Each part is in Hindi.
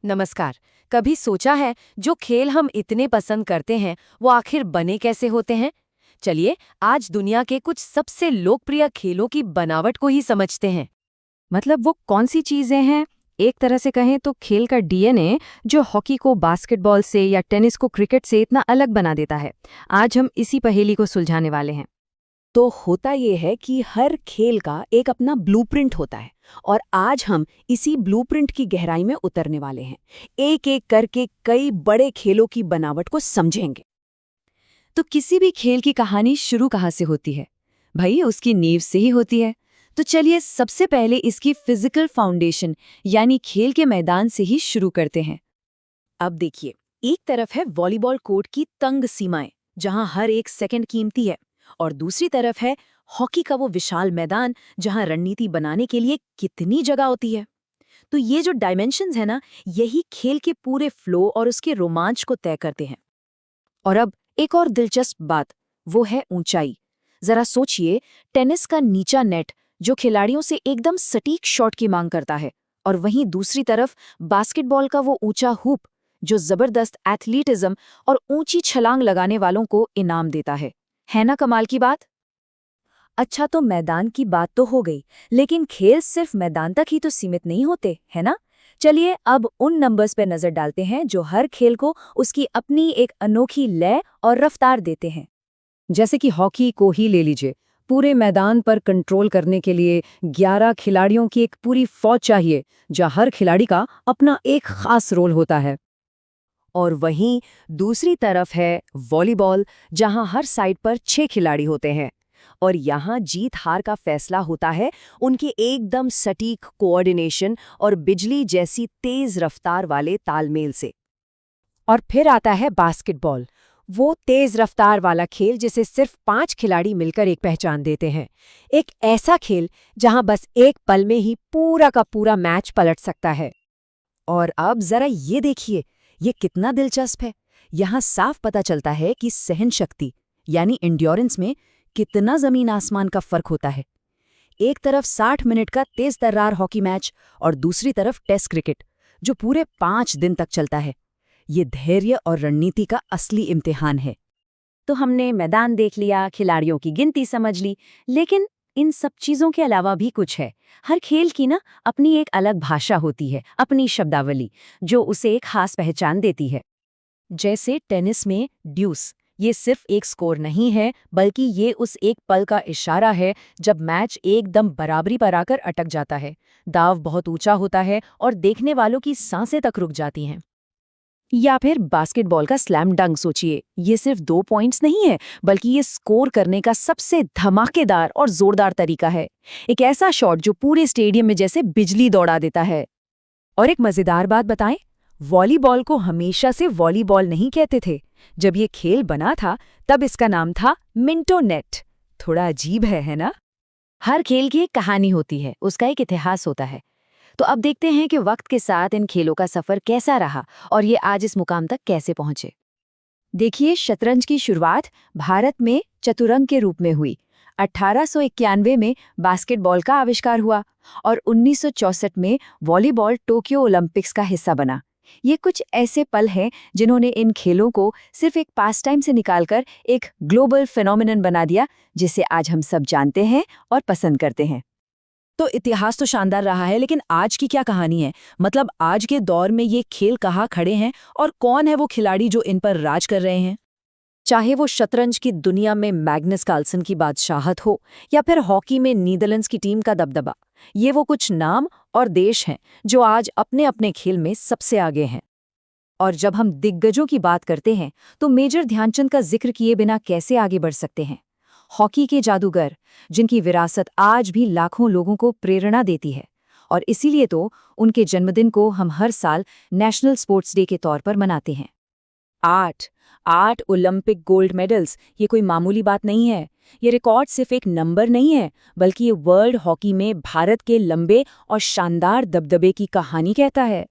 नमस्कार। कभी सोचा है जो खेल हम इतने पसंद करते हैं वो आखिर बने कैसे होते हैं? चलिए आज दुनिया के कुछ सबसे लोकप्रिय खेलों की बनावट को ही समझते हैं। मतलब वो कौन सी चीजें हैं? एक तरह से कहें तो खेल का डीएनए जो हॉकी को बास्केटबॉल से या टेनिस को क्रिकेट से इतना अलग बना देता है। आज हम इसी पहेली को सुलझाने वाले हैं। तो होता ये है कि हर खेल का एक अपना ब्लूप्रिंट होता है और आज हम इसी ब्लूप्रिंट की गहराई में उतरने वाले हैं। एक एक करके कई बड़े खेलों की बनावट को समझेंगे। तो किसी भी खेल की कहानी शुरू कहाँ से होती है? भाई उसकी नींव से ही होती है। तो चलिए सबसे पहले इसकी फिजिकल फाउंडेशन यानी खेल के मैदान से ही शुरू करते हैं। अब देखिए, एक तरफ है वॉलीबॉल कोर्ट की तंग सीमाएं जहां हर एक सेकंड कीमती है, और दूसरी तरफ है हॉकी का वो विशाल मैदान जहां रणनीति बनाने के लिए कितनी जगह होती है। तो ये जो डायमेंशंस है ना, यही खेल के पूरे फ्लो और उसके रोमांच को तय करते हैं। और अब एक और दिलचस्प बात, वो है ऊंचाई। जरा सोचिए, टेनिस का नीचा नेट जो खिलाड़ियों से एकदम सटीक शॉट की मांग करता है, और वहीं दूसरी तरफ बास्केटबॉल का वो ऊंचा हूप जो जबरदस्त एथलीटिज्म और ऊंची छलांग लगाने वालों को इनाम देता है ना कमाल की बात? अच्छा, तो मैदान की बात तो हो गई, लेकिन खेल सिर्फ मैदान तक ही तो सीमित नहीं होते, है ना? चलिए अब उन नंबर्स पर नजर डालते हैं जो हर खेल को उसकी अपनी एक अनोखी लय और रफ्तार देते हैं। जैसे कि हॉकी को ही ले लीजिए। पूरे मैदान पर कंट्रोल करने के लिए 11 खिलाड़ियों की एक पूरी फौज चाहिए, जहां हर खिलाड़ी का अपना एक खास रोल होता है। और वहीं दूसरी तरफ है वॉलीबॉल, जहां हर साइड पर 6 खिलाड़ी होते हैं और यहाँ जीत हार का फैसला होता है उनके एकदम सटीक कोऑर्डिनेशन और बिजली जैसी तेज रफ्तार वाले तालमेल से। और फिर आता है बास्केटबॉल, वो तेज रफ्तार वाला खेल जिसे सिर्फ 5 खिलाड़ी मिलकर एक पहचान देते हैं। एक ऐसा खेल जहां बस एक पल में ही पूरा का पूरा मैच पलट सकता है। और अब जरा ये देखिए, ये कितना दिलचस्प है। यहाँ साफ पता चलता है कि सहन शक्ति यानी एंड्योरेंस में कितना जमीन आसमान का फर्क होता है। एक तरफ 60 मिनट का तेज तर्रार हॉकी मैच और दूसरी तरफ टेस्ट क्रिकेट जो पूरे 5 दिन तक चलता है। ये धैर्य और रणनीति का असली इम्तिहान है। तो हमने मैदान देख लिया, खिलाड़ियों की गिनती समझ ली, लेकिन इन सब चीजों के अलावा भी कुछ है। हर खेल की ना अपनी एक अलग भाषा होती है, अपनी शब्दावली, जो उसे एक खास पहचान देती है। जैसे टेनिस में ड्यूस, ये सिर्फ एक स्कोर नहीं है, बल्कि ये उस एक पल का इशारा है जब मैच एकदम बराबरी पर आकर अटक जाता है। दाव बहुत ऊंचा होता है और देखने वालों की सांसें तक रुक जाती हैं। या फिर बास्केटबॉल का स्लैम डंक सोचिए, ये सिर्फ 2 पॉइंट्स नहीं है, बल्कि ये स्कोर करने का सबसे धमाकेदार और जोरदार तरीका है। एक ऐसा शॉट जो पूरे स्टेडियम में जैसे बिजली दौड़ा देता है। और एक मजेदार बात बताएं, वॉलीबॉल को हमेशा से वॉलीबॉल नहीं कहते थे। जब ये खेल बना था तब इसका नाम था मिंटो नेट। थोड़ा अजीब है ना? हर खेल की एक कहानी होती है, उसका एक इतिहास होता है। तो अब देखते हैं कि वक्त के साथ इन खेलों का सफर कैसा रहा और ये आज इस मुकाम तक कैसे पहुंचे। देखिए, शतरंज की शुरुआत भारत में चतुरंग के रूप में हुई। 1891 में बास्केटबॉल का आविष्कार हुआ और 1964 में वॉलीबॉल टोक्यो ओलंपिक्स का हिस्सा बना। ये कुछ ऐसे पल हैं जिन्होंने इन खेलों को सिर्फ एक पास टाइम से निकालकर एक ग्लोबल फेनोमेनन बना दिया, जिसे आज हम सब जानते हैं और पसंद करते हैं। तो इतिहास तो शानदार रहा है, लेकिन आज की क्या कहानी है? मतलब आज के दौर में ये खेल कहाँ खड़े हैं और कौन है वो खिलाड़ी जो इन पर राज कर रहे हैं? चाहे वो शतरंज की दुनिया में मैग्नस कार्लसन की बादशाहत हो या फिर हॉकी में नीदरलैंड्स की टीम का दबदबा, ये वो कुछ नाम और देश हैं जो आज अपने अपने खेल में सबसे आगे हैं। और जब हम दिग्गजों की बात करते हैं तो मेजर ध्यानचंद का जिक्र किए बिना कैसे आगे बढ़ सकते हैं। हॉकी के जादूगर जिनकी विरासत आज भी लाखों लोगों को प्रेरणा देती है, और इसीलिए तो उनके जन्मदिन को हम हर साल नेशनल स्पोर्ट्स डे के तौर पर मनाते हैं। 8 ओलंपिक गोल्ड मेडल्स, ये कोई मामूली बात नहीं है। ये रिकॉर्ड सिर्फ एक नंबर नहीं है, बल्कि ये वर्ल्ड हॉकी में भारत के लंबे और शानदार दबदबे की कहानी कहता है।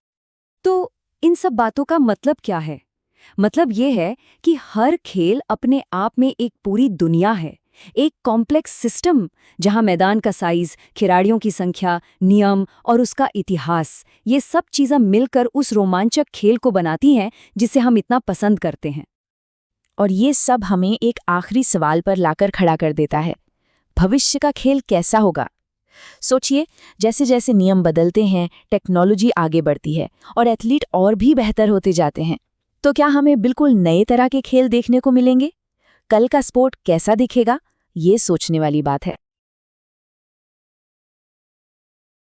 तो इन सब बातों का मतलब क्या है? मतलब ये है कि हर खेल अपने आप में एक पूरी दुनिया है। एक कॉम्प्लेक्स सिस्टम जहां मैदान का साइज, खिलाड़ियों की संख्या, नियम और उसका इतिहास, ये सब चीज़ें मिलकर उस रोमांचक खेल को बनाती हैं जिसे हम इतना पसंद करते हैं। और ये सब हमें एक आखिरी सवाल पर लाकर खड़ा कर देता है, भविष्य का खेल कैसा होगा? सोचिए, जैसे जैसे नियम बदलते हैं, टेक्नोलॉजी आगे बढ़ती है और एथलीट और भी बेहतर होते जाते हैं, तो क्या हमें बिल्कुल नए तरह के खेल देखने को मिलेंगे? कल का स्पोर्ट कैसा दिखेगा? ये सोचने वाली बात है।